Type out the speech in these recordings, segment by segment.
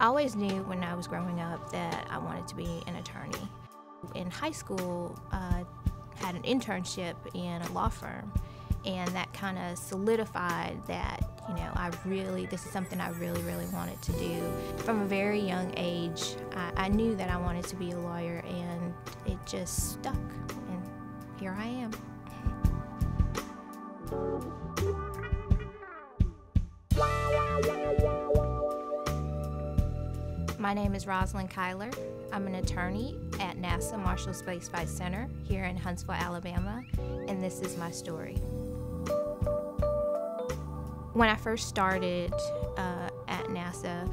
I always knew when I was growing up that I wanted to be an attorney. In high school, I had an internship in a law firm, and that kind of solidified that, this is something I really, really wanted to do. From a very young age, I knew that I wanted to be a lawyer, and it just stuck, and here I am. My name is Rosalind Cylar. I'm an attorney at NASA Marshall Space Flight Center here in Huntsville, Alabama, and this is my story. When I first started at NASA,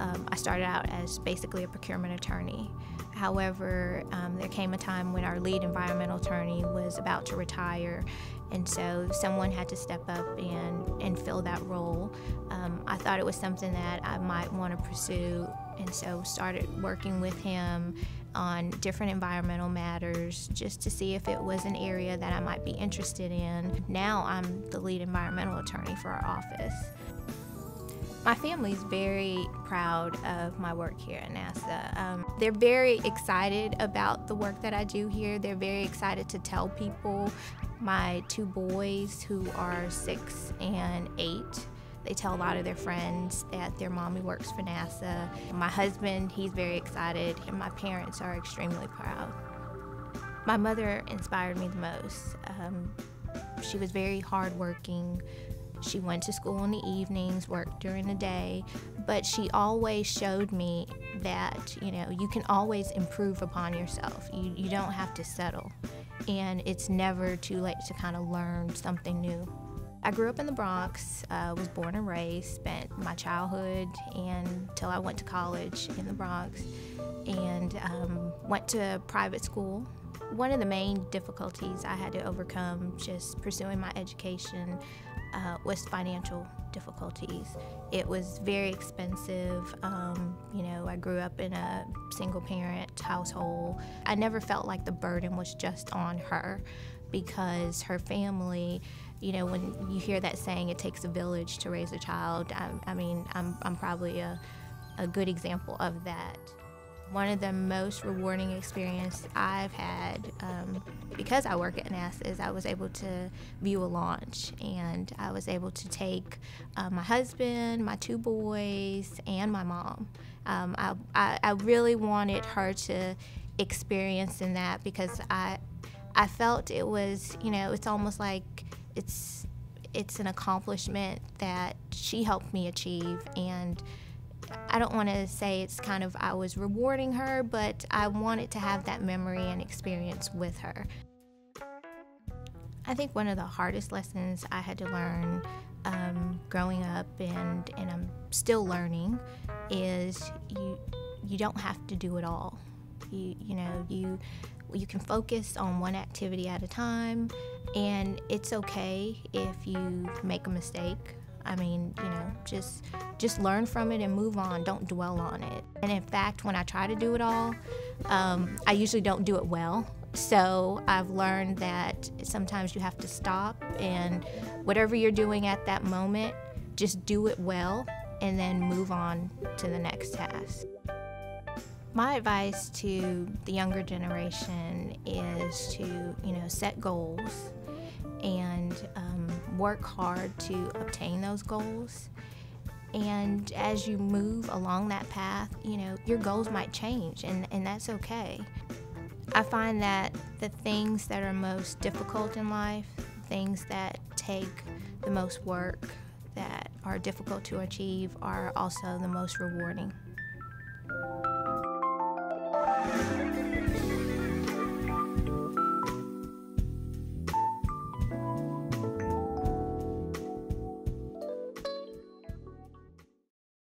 I started out as basically a procurement attorney. However, there came a time when our lead environmental attorney was about to retire, and so someone had to step up and fill that role. I thought it was something that I might want to pursue, and so started working with him on different environmental matters just to see if it was an area that I might be interested in. Now I'm the lead environmental attorney for our office. My family's very proud of my work here at NASA. They're very excited about the work that I do here. They're very excited to tell people. My two boys, who are 6 and 8, they tell a lot of their friends that their mommy works for NASA. My husband, he's very excited, and my parents are extremely proud. My mother inspired me the most. She was very hardworking. She went to school in the evenings, worked during the day, but she always showed me that, you can always improve upon yourself. You don't have to settle, and it's never too late to kind of learn something new. I grew up in the Bronx, was born and raised, spent my childhood until I went to college in the Bronx, and went to private school. One of the main difficulties I had to overcome just pursuing my education was financial difficulties. It was very expensive. I grew up in a single-parent household. I never felt like the burden was just on her, because her family, when you hear that saying, it takes a village to raise a child, I'm probably a good example of that. One of the most rewarding experiences I've had, because I work at NASA, is I was able to view a launch, and I was able to take my husband, my 2 boys, and my mom. I really wanted her to experience in that, because I felt it was, it's almost like it's an accomplishment that she helped me achieve, and I don't want to say it's kind of I was rewarding her, but I wanted to have that memory and experience with her. I think one of the hardest lessons I had to learn growing up, and I'm still learning, is you don't have to do it all. You can focus on one activity at a time, and it's okay if you make a mistake. Just learn from it and move on. Don't dwell on it. And in fact, when I try to do it all, I usually don't do it well. So I've learned that sometimes you have to stop, and whatever you're doing at that moment, just do it well, and then move on to the next task. My advice to the younger generation is to, set goals and work hard to obtain those goals. And as you move along that path, your goals might change, and that's okay. I find that the things that are most difficult in life, things that take the most work, that are difficult to achieve, are also the most rewarding.